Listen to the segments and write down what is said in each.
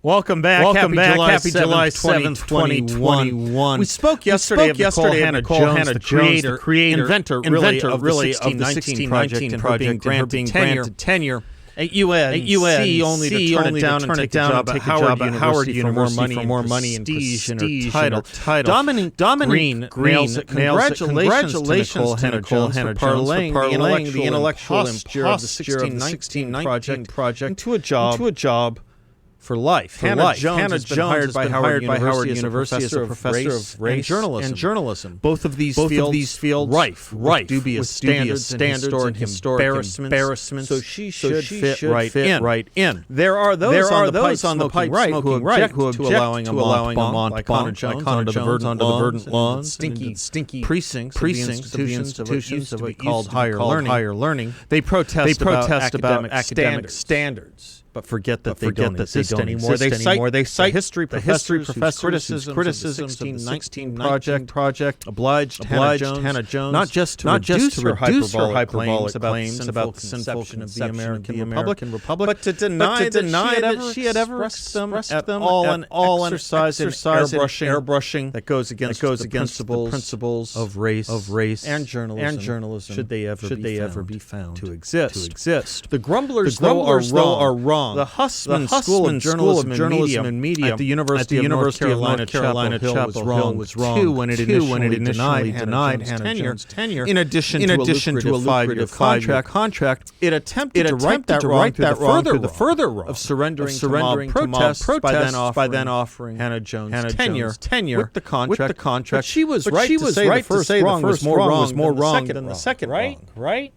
Welcome back. Happy July 7th, 2021. We spoke yesterday of Nicole Hannah Jones, the creator, inventor of the 1619 Project, and her being granted tenure at UNC, only to turn it down and take a job at Howard University for more money and prestige in her title. Dominic Green nails it. Congratulations to Nicole Hannah Jones for parlaying the intellectual posture of the 1619 Project into a job for life. Hannah Jones has been hired by Howard University as a professor of race and journalism. Both of these fields rife with dubious standards and historic embarrassments. So she should fit right in. There are those on the pipe smoking right who object to allowing a Montbon onto the verdant lawns, stinky precincts of the institutions to be called higher learning. They protest about academic standards, but forget that they don't exist anymore. They cite history professors criticisms of the 1619 Project obliged Hannah Jones not just to reduce her hyperbolic claims about the sinful conception of the American Republic, but to deny that she had ever expressed them at all an exercise in airbrushing that goes against the principles of race and journalism should they ever be found to exist. The grumblers are wrong. The Hussman School of Journalism and Media at the University of North Carolina Chapel Hill was wrong when it initially denied Hannah Jones tenure. In addition to a lucrative contract, it attempted to right that wrong through the further wrong of surrendering to mob protests by then offering Hannah Jones tenure with the contract. But she was right to say the first wrong was more wrong than the second wrong. Right?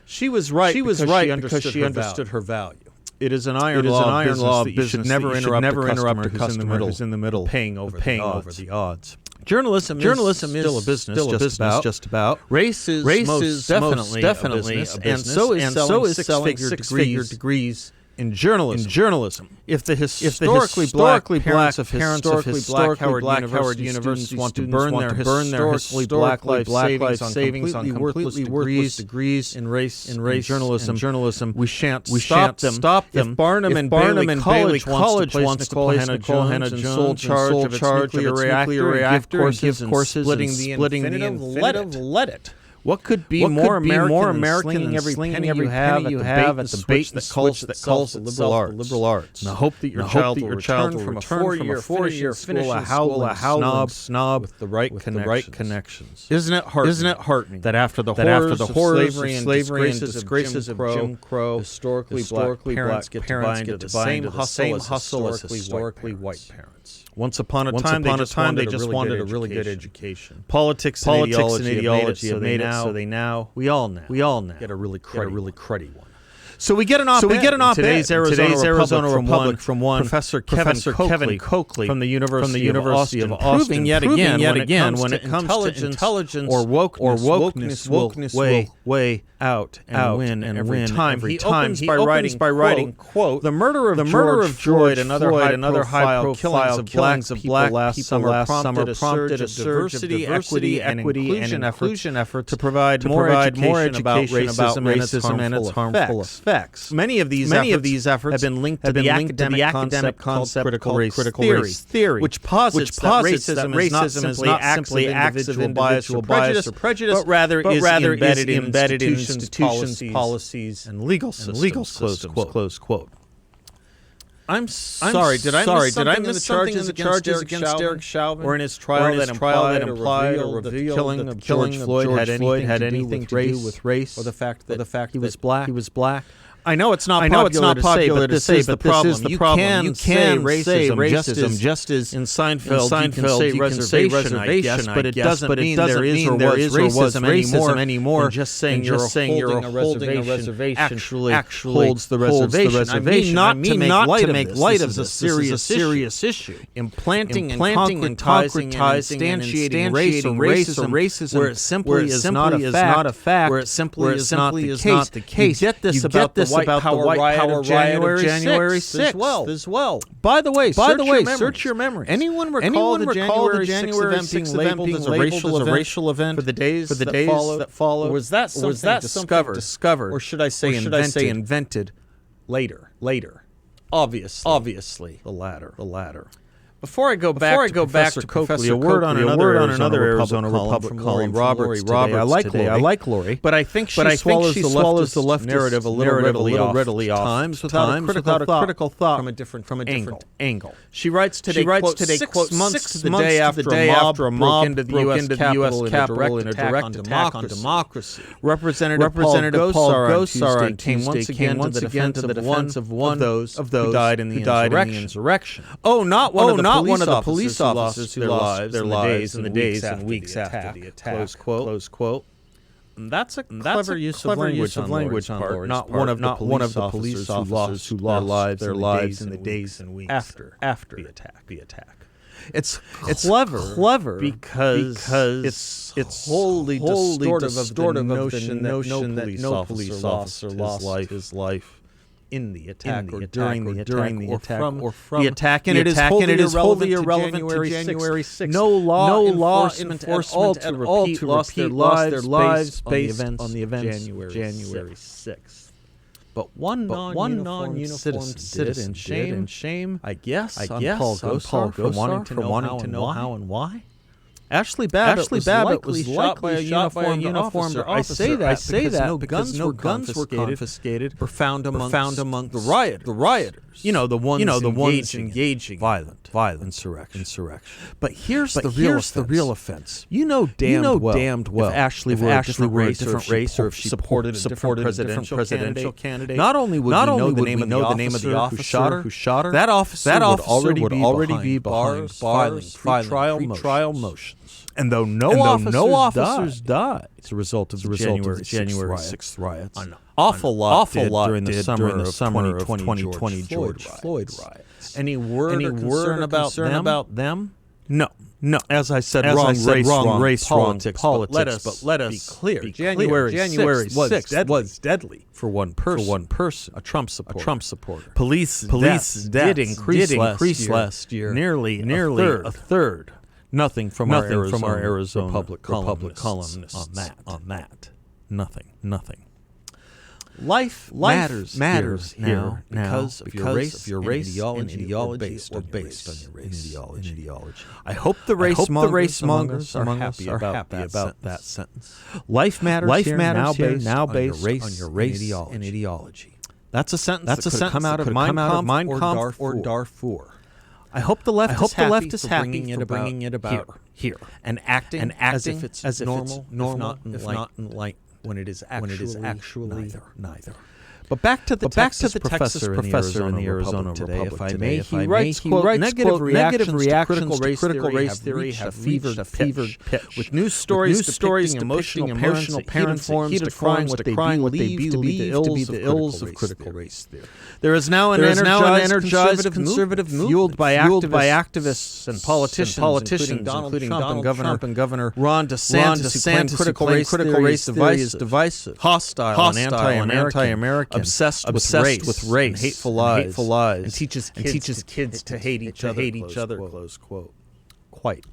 She was right because she understood her value. It is an iron law of business that you should never interrupt a customer who's in the middle paying over the odds. Journalism is still a business, just about. Race is most definitely a business, and so is selling six-figure degrees in journalism. If the historically black parents of historically black Howard University want to burn their historically black life savings on completely worthless degrees in race and journalism, we shan't stop them. If Barnum and Bailey College wants to place Nicole Hannah Jones in sole charge of its nuclear reactor and give courses splitting the infinitive, let it. What could be more American than every penny you have at the bait and switch that calls itself the liberal arts? And I hope that your child will return from a four-year school a howling snob with the right connections. Isn't it heartening that after the horrors of slavery and disgraces of Jim Crow, historically black parents get to buy into the same hustle as historically white parents? Once upon a time, they just wanted a really good education. Politics and ideology have made it so they now, we all now get a really cruddy one. So we get an op-ed in today's Arizona Republic from one Professor Kevin Coakley from the University of Austin, proving yet again when it comes to intelligence or wokeness will weigh out and win every time. He opens by writing, quote, the murder of George, another high-profile killings of black people last summer prompted a surge of diversity, equity, and inclusion efforts to provide more education about racism and its harmful effects. Many of these efforts have been linked to the academic concept critical race theory, which posits that racism is not simply acts of individual bias or prejudice, but rather is embedded in institutions, policies, and legal systems. Close quote. I'm sorry. Did I miss the charges against Derek Chauvin, or in his trial that implied or revealed that the killing of George Floyd had anything to do with race, or the fact that he was black? I know it's not popular to say, but this is the problem. You can say racism just as in Seinfeld you can say reservation, but it doesn't mean there is or was racism anymore. Just saying you're holding a reservation actually holds the reservation. I mean not to make light of this. This is a serious issue. Implanting and instantiating race or racism where it simply is not a fact, where it simply is not the case. You get this about the White Power riot of January 6th as well. By the way, search your memory. Anyone recall the January 6th event being labeled as a racial event for the days that follow? Or was that something discovered, or should I say invented later? Obviously, the latter. Before I go back to Professor Coakley, a word on another Arizona Republic column from Lori Roberts today. I like Lori, but I think she swallows the leftist narrative a little readily off times without a critical thought from a different angle. She writes today, quote, 6 months to the day after a mob broke into the U.S. Capitol in a direct attack on democracy. Representative Paul Gosar on Tuesday came once again to the defense of one of those who died in the insurrection. Oh, not one of the police officers who lost their lives in the days and weeks after the attack. Close quote. That's a clever use of language on Lori's part. Not one of the police officers who lost their lives in the days and weeks after the attack. It's clever because it's wholly distortive of the notion that no police officer lost his life in the attack or during the attack or from the attack, and it is wholly irrelevant to January 6th. No law enforcement at all to repeat lost their lives based on the events January 6th. But one non-uniformed citizen did, in shame, I guess, on Paul Gosar for wanting to know how and why. Ashley Babbitt was likely shot by a uniformed officer. I say that because no guns were confiscated or found among the rioters. You know, the ones engaging violent insurrection. But here's the real offense. You know damned well if Ashley were a different race or if she supported a different presidential candidate. Not only would we know the name of the officer who shot her, that officer would already be behind bars, filing pre-trial motions. And though no officers died as a result of the January 6th riots, an awful lot during the summer of 2020 George Floyd riots. Any word or concern about them? No. As I said, wrong race, politics. But let us be clear. January 6th was deadly for one person, a Trump supporter. Police deaths did increase last year, nearly a third. Nothing from our Arizona Republic columnists on that. Nothing. Life matters here because of your race and ideology or based on your race and ideology. I hope the race mongers are happy about that sentence. Life matters here now based on your race and ideology. That's a sentence that could come out of Mein Kampf or Darfur. I hope the left is happy for bringing it about here and acting as if it's normal, if not enlightened, when it is actually neither. But back to the Texas professor in the Arizona today, if I may. He writes, quote, negative reactions to critical race theory have fevered pitch, with news stories depicting emotional parents heated crying what they believe to be the ills of critical race theory. There is now an energized conservative movement fueled by activists and politicians, including Donald Trump and Governor Ron DeSantis, who critical race theory is divisive, hostile and anti-American, obsessed with race and hateful lies, and teaches kids to hate each other. Close quote. Quite.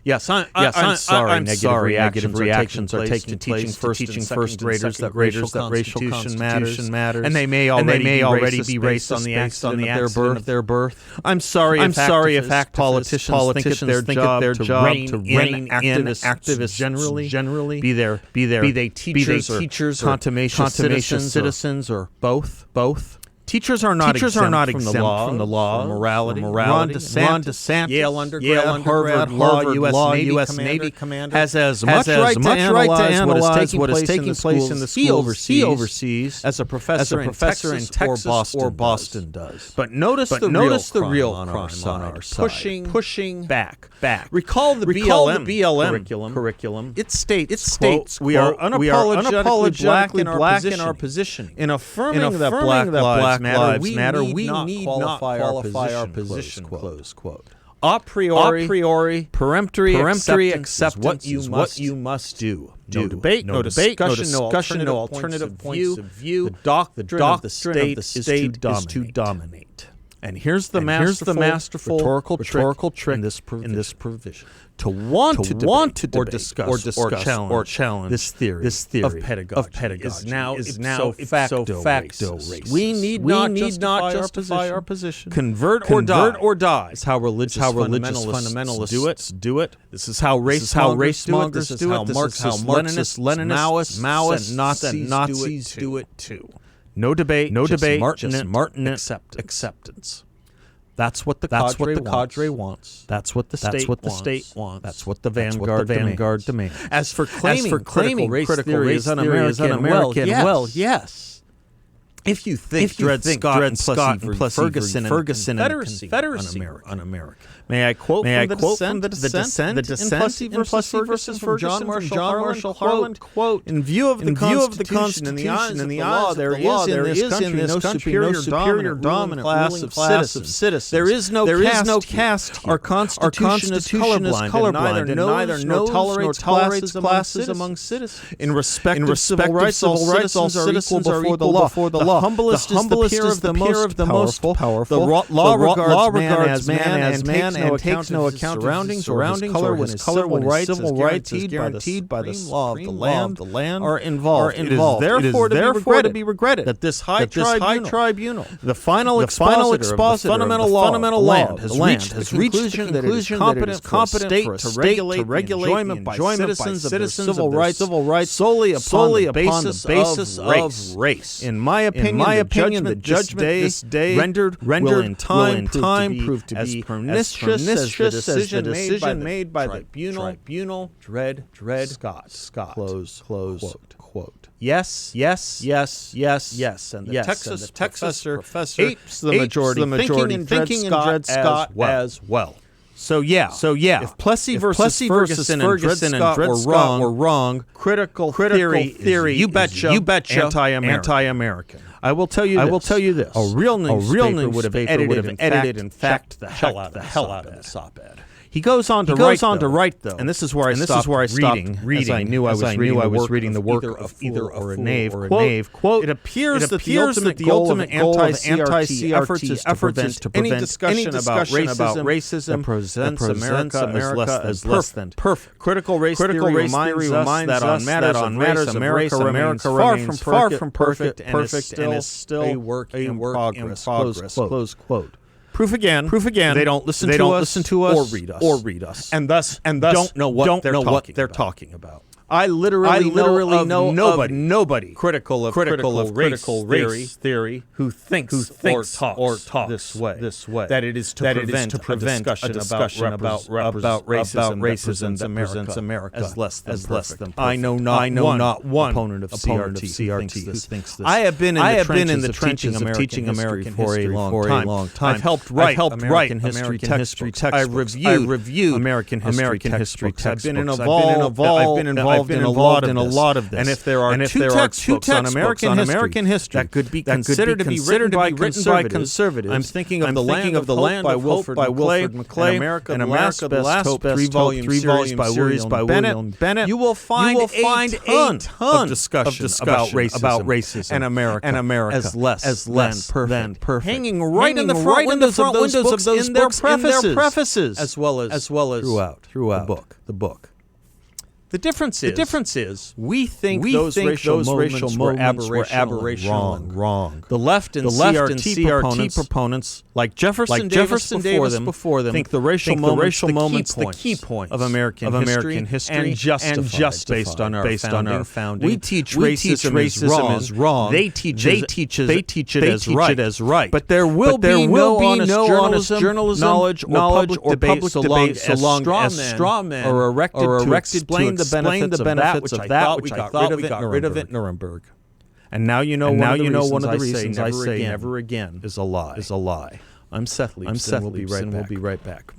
Yes, I'm sorry. Negative reactions are taking place to teaching first graders that racial constitution matters, and they may already be racist on the accident of their birth. I'm sorry if politicians think it their job to rein in activists generally, be they teachers or contumacious citizens or both. Teachers are not exempt from the law, morality. Ron DeSantis, Yale undergrad, Harvard Law, U.S. Navy commander, has as much right to analyze what is taking place in the school overseas as a professor in Texas or Boston does. But notice the real crime on our side, pushing back. Recall the BLM curriculum. It states we are unapologetically black in our position. In affirming that Black Lives Matter, we need not qualify our position. Close quote. A priori, peremptory acceptance is what you must do. No debate, no discussion, no alternative points of view. The doctrine of the state is to dominate. And here's the masterful rhetorical trick in this provision. To want to debate or discuss or challenge this theory of pedagogy is now ipso facto racist. We need not justify our position. Convert or die is how religious fundamentalists do it. This is how race mongers do it. This is how Marxists, Maoists, and Nazis do it too. No debate, just Martinet acceptance. That's what the cadre wants. That's what the state wants. That's what the vanguard demands. As for claiming critical race theory is un-American, well, yes. If you think Dred Scott and Ferguson and Confederacy un-American. May I quote from The Dissent in Plessy versus Ferguson from John Marshall Harlan, quote, in view of the Constitution and the eyes of the law, there is in this country no superior dominant class of citizens. There is no caste here. Our Constitution is colorblind and neither knows nor tolerates classes among citizens. In respect of civil rights, all citizens are equal before the law. The humblest is the peer of the most powerful. The law regards man as man and takes no account of surroundings or his color when his civil rights is guaranteed by the law of the land are involved. It is therefore to be regretted that this high tribunal, the final expositor of the fundamental law, has reached the conclusion that it is competent for a state to regulate enjoyment by citizens of civil rights solely upon the basis of race. In my opinion, the judgment this day rendered will in time prove to be as pernicious as the decision made by the tribunal. Dred Scott. Close quote. Yes. And the Texas professor apes the majority thinking in Dred Scott as well. So yeah. If Plessy versus Ferguson and Dred Scott were wrong, critical theory, you betcha, anti-American. I will tell you this. A real newspaper would have edited in fact the hell out of this op-ed. He goes on to write, though, and this is where I stopped reading, as I knew I was reading the work of either a knave. Quote, it appears that the ultimate goal of anti-CRT efforts is to prevent any discussion about racism that presents America as less than perfect. Critical race theory reminds us that on matters of race, America remains far from perfect and is still a work in progress. Close quote. Proof again. They don't listen to us or read us. And thus don't know what they're talking about. I literally know nobody critical of race theory who thinks or talks this way. That it is to prevent a discussion about racism that presents America as less than perfect. I know not one opponent of CRT who thinks this. I have been in the trenches of teaching American history for a long time. I've helped write American history textbooks. I've reviewed American history textbooks. I've been involved in a lot of this. And if there are two textbooks on American history that could be considered to be written by conservatives, I'm thinking of The Land of Hope by Wilfred Maclay, and America the Last Hope, 3-volume series by William Bennett. You will find a ton of discussion about racism and America as less than perfect. Hanging right in the front windows of those books in their prefaces, as well as throughout the book. The difference is we think those racial movements were aberrational wrong. The left and CRT proponents, like Jefferson Davis before them, think the racial moment's the key point of American history and justified based on our founding. We teach racism is wrong. They teach it as right. But there will be no honest journalism, knowledge, or public debate so long as straw men are erected to explain the benefits of that which I thought we got rid of at Nuremberg. And now you know one of the reasons I say never again is a lie. I'm Seth Leibson. We'll be right back.